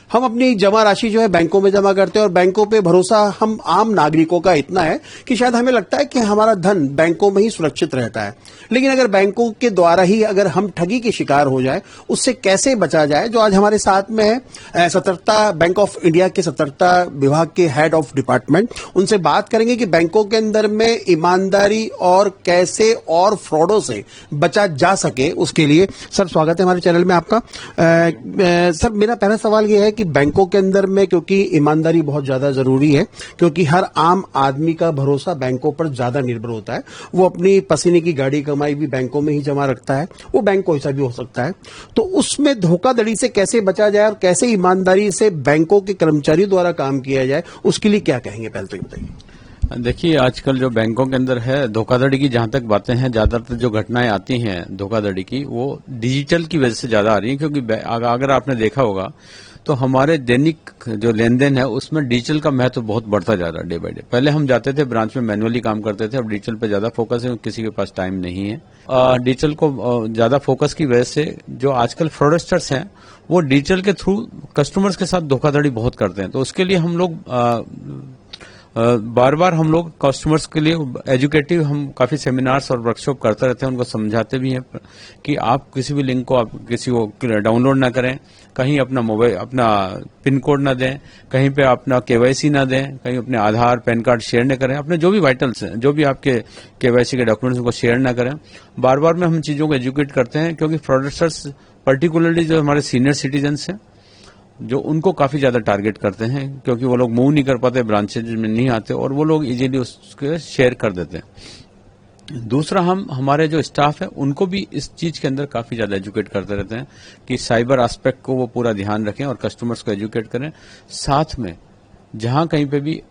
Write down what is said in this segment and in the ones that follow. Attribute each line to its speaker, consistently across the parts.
Speaker 1: हम अपनी जमा राशि जो है बैंकों में जमा करते हैं और बैंकों पे भरोसा हम आम नागरिकों का इतना है कि शायद हमें लगता है कि हमारा धन बैंकों में ही सुरक्षित रहता है। लेकिन अगर बैंकों के द्वारा ही अगर हम ठगी के शिकार हो जाए, उससे कैसे बचा जाए, जो आज हमारे साथ में है सतर्कता बैंक ऑफ इंडिया के सतर्कता विभाग के हेड ऑफ डिपार्टमेंट, उनसे बात करेंगे कि बैंकों के अंदर में ईमानदारी और कैसे और फ्रॉडों से बचा जा सके। उसके लिए सर स्वागत है हमारे चैनल में आपका। सर मेरा पहला सवाल यह है कि बैंकों के अंदर में क्योंकि ईमानदारी बहुत ज्यादा जरूरी है, क्योंकि हर आम आदमी का भरोसा बैंकों पर ज्यादा निर्भर होता है। वो अपनी पसीने की गाड़ी कमाई भी बैंकों में ही जमा रखता है, वो बैंक कोई सा भी हो सकता है। तो उसमें धोखाधड़ी से कैसे बचा जाए और कैसे ईमानदारी से बैंकों के कर्मचारियों द्वारा काम किया जाए, उसके लिए क्या कहेंगे, पहले तो बताइए।
Speaker 2: देखिए, आजकल जो बैंकों के अंदर है धोखाधड़ी की जहां तक बातें हैं, ज्यादातर जो घटनाएं आती हैं धोखाधड़ी की, वो डिजिटल की वजह से ज्यादा आ रही हैं। क्योंकि अगर आपने देखा होगा तो हमारे दैनिक जो लेन देन है उसमें डिजिटल का महत्व बहुत बढ़ता जा रहा है डे बाय डे। पहले हम जाते थे ब्रांच में मैनुअली काम करते थे, अब डिजिटल पे ज्यादा फोकस है, किसी के पास टाइम नहीं है। डिजिटल को ज्यादा फोकस की वजह से जो आजकल फ्रॉडस्टर्स हैं वो डिजिटल के थ्रू कस्टमर्स के साथ धोखाधड़ी बहुत करते हैं। तो उसके लिए हम लोग बार बार हम लोग कस्टमर्स के लिए एजुकेटिव हम काफी सेमिनार्स और वर्कशॉप करते रहते हैं, उनको समझाते भी हैं कि आप किसी भी लिंक को आप किसी को डाउनलोड ना करें, कहीं अपना मोबाइल अपना पिन कोड ना दें, कहीं पे अपना केवाईसी ना दें, कहीं अपने आधार पैन कार्ड शेयर न करें, अपने जो भी वाइटल्स हैं, जो भी आपके केवाईसी के डॉक्यूमेंट्स उनको शेयर ना करें। बार बार में हम चीजों को एजुकेट करते हैं, क्योंकि फ्रॉडस्टर्स पर्टिकुलरली जो हमारे सीनियर सिटीजन्स हैं जो उनको काफी ज्यादा टारगेट करते हैं, क्योंकि वो लोग मूव नहीं कर पाते, ब्रांचेज में नहीं आते और वो लोग इजीली उसके शेयर कर देते हैं। दूसरा, हम हमारे जो स्टाफ है उनको भी इस चीज के अंदर काफी ज्यादा एजुकेट करते रहते हैं कि साइबर एस्पेक्ट को वो पूरा ध्यान रखें और कस्टमर्स को एजुकेट करें। साथ में जहां कहीं पे भी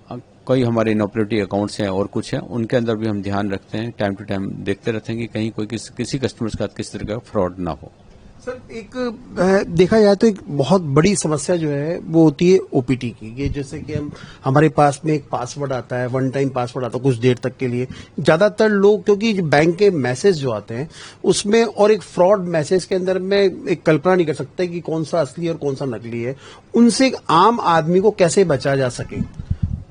Speaker 2: कोई हमारे इनऑपरेटिव अकाउंट्स हैं और कुछ है, उनके अंदर भी हम ध्यान रखते हैं, टाइम टू टाइम देखते रहते हैं कि कहीं कोई किसी कस्टमर्स के साथ किस तरह का फ्रॉड ना हो।
Speaker 1: सर एक देखा जाए तो एक बहुत बड़ी समस्या जो है वो होती है ओपीटी की। ये जैसे कि हमारे पास में एक पासवर्ड आता है, वन टाइम पासवर्ड आता है कुछ देर तक के लिए। ज्यादातर लोग क्योंकि बैंक के मैसेज जो आते हैं उसमें और एक फ्रॉड मैसेज के अंदर में एक कल्पना नहीं कर सकते कि कौन सा असली और कौन सा नकली है, उनसे एक आम आदमी को कैसे बचा जा सके।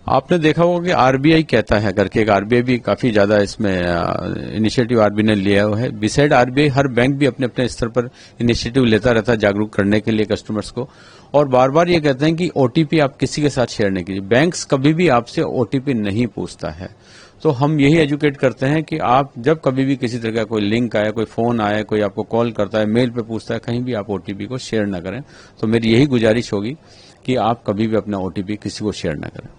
Speaker 2: आपने देखा होगा कि आरबीआई कहता है करके, एक आरबीआई भी काफी ज्यादा इसमें इनिशिएटिव आरबीआई ने लिया हुआ है। बिसाइड आरबीआई हर बैंक भी अपने अपने स्तर पर इनिशिएटिव लेता रहता है जागरूक करने के लिए कस्टमर्स को, और बार बार ये कहते हैं कि ओटीपी आप किसी के साथ शेयर नहीं कीजिए। बैंक्स कभी भी आपसे ओटीपी नहीं पूछता है। तो हम यही एजुकेट करते हैं कि आप जब कभी भी किसी तरह का कोई लिंक आया, कोई फोन आया, कोई आपको कॉल करता है, मेल पे पूछता है, कहीं भी आप ओटीपी को शेयर न करें। तो मेरी यही गुजारिश होगी कि आप कभी भी अपना ओटीपी किसी को शेयर न करें।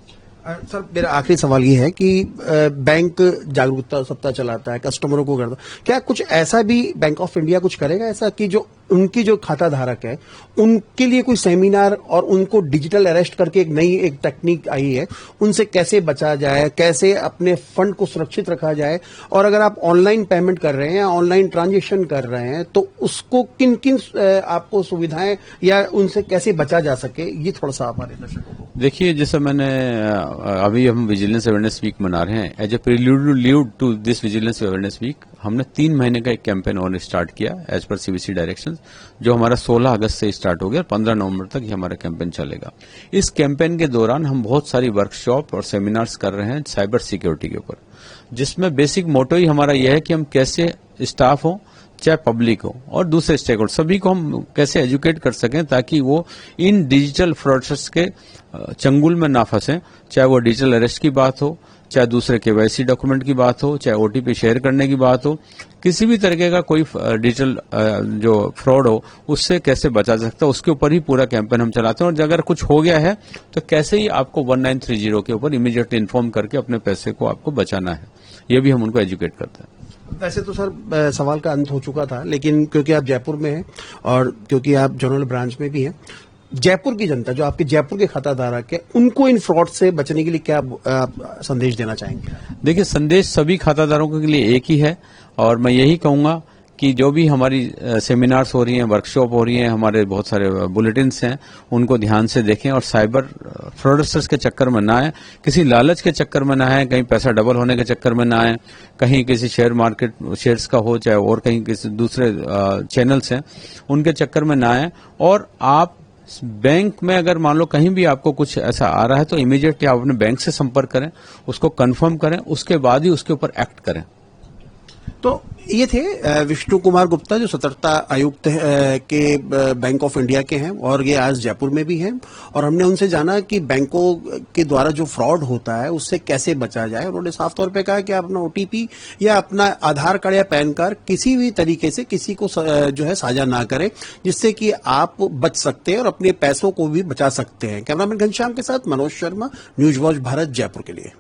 Speaker 1: सर मेरा आखिरी सवाल ये है कि बैंक जागरूकता सप्ताह चलाता है, कस्टमरों को करता, क्या कुछ ऐसा भी बैंक ऑफ इंडिया कुछ करेगा ऐसा कि जो उनकी जो खाता धारक है उनके लिए कोई सेमिनार और उनको डिजिटल अरेस्ट करके एक नई एक टेक्निक आई है, उनसे कैसे बचा जाए, कैसे अपने फंड को सुरक्षित रखा जाए, और अगर आप ऑनलाइन पेमेंट कर रहे हैं, ऑनलाइन ट्रांजेक्शन कर रहे हैं तो उसको किन किन आपको सुविधाएं या उनसे कैसे बचा जा सके, ये थोड़ा सा हमारे दर्शकों को।
Speaker 2: देखिए, जैसे मैंने अभी हम विजिलेंस अवेयरनेस वीक मना रहे हैं, as a prelude to this vigilance awareness week हमने 3 महीने का एक कैंपेन और स्टार्ट किया एज पर सीवीसी डायरेक्शंस, जो हमारा 16 अगस्त से स्टार्ट हो गया और 15 नवंबर तक ये हमारा कैंपेन चलेगा। इस कैंपेन के दौरान हम बहुत सारी वर्कशॉप और सेमिनार्स कर रहे हैं साइबर सिक्योरिटी के ऊपर, जिसमें बेसिक मोटो ही हमारा यह है कि हम कैसे स्टाफ हो, चाहे पब्लिक हो और दूसरे स्टेक होल्डर, सभी को हम कैसे एजुकेट कर सकें ताकि वो इन डिजिटल फ्रॉडस्टर्स के चंगुल में ना फंसे। चाहे वो डिजिटल अरेस्ट की बात हो, चाहे दूसरे केवाईसी डॉक्यूमेंट की बात हो, चाहे ओटीपी शेयर करने की बात हो, किसी भी तरीके का कोई डिजिटल जो फ्रॉड हो उससे कैसे बचा सकता है, उसके ऊपर ही पूरा कैंपेन हम चलाते हैं। और अगर कुछ हो गया है तो कैसे ही आपको 1930 के ऊपर इमीडिएटली इन्फॉर्म करके अपने पैसे को आपको बचाना है, ये भी हम उनको एजुकेट करते हैं।
Speaker 1: वैसे तो सर सवाल का अंत हो चुका था, लेकिन क्योंकि आप जयपुर में हैं और क्योंकि आप जनरल ब्रांच में भी हैं, जयपुर की जनता जो आपके जयपुर के खाता धारक है उनको इन फ्रॉड से बचने के लिए क्या आप संदेश देना चाहेंगे?
Speaker 2: देखिए, संदेश सभी खाताधारकों के लिए एक ही है और मैं यही कहूंगा कि जो भी हमारी सेमिनार्स हो रही हैं, वर्कशॉप हो रही हैं, हमारे बहुत सारे बुलेटिन्स हैं, उनको ध्यान से देखें और साइबर फ्रॉडस्टर्स के चक्कर में ना आए, किसी लालच के चक्कर में ना आए, कहीं पैसा डबल होने के चक्कर में ना आए, कहीं किसी शेयर मार्केट शेयर्स का हो, चाहे और कहीं किसी दूसरे चैनल्स हैं उनके चक्कर में ना आए। और आप बैंक में अगर मान लो कहीं भी आपको कुछ ऐसा आ रहा है तो इमीडिएटली आप अपने बैंक से संपर्क करें, उसको कंफर्म करें, उसके बाद ही उसके ऊपर एक्ट करें।
Speaker 1: तो ये थे विष्णु कुमार गुप्ता, जो सतर्कता आयुक्त के बैंक ऑफ इंडिया के हैं और ये आज जयपुर में भी हैं, और हमने उनसे जाना कि बैंकों के द्वारा जो फ्रॉड होता है उससे कैसे बचा जाए। उन्होंने साफ तौर पे कहा कि आप अपना ओटीपी या अपना आधार कार्ड या पैन कार्ड किसी भी तरीके से किसी को जो है साझा ना करें, जिससे कि आप बच सकते हैं और अपने पैसों को भी बचा सकते हैं। कैमरामैन घनश्याम के साथ मनोज शर्मा, न्यूज वॉच भारत, जयपुर के लिए।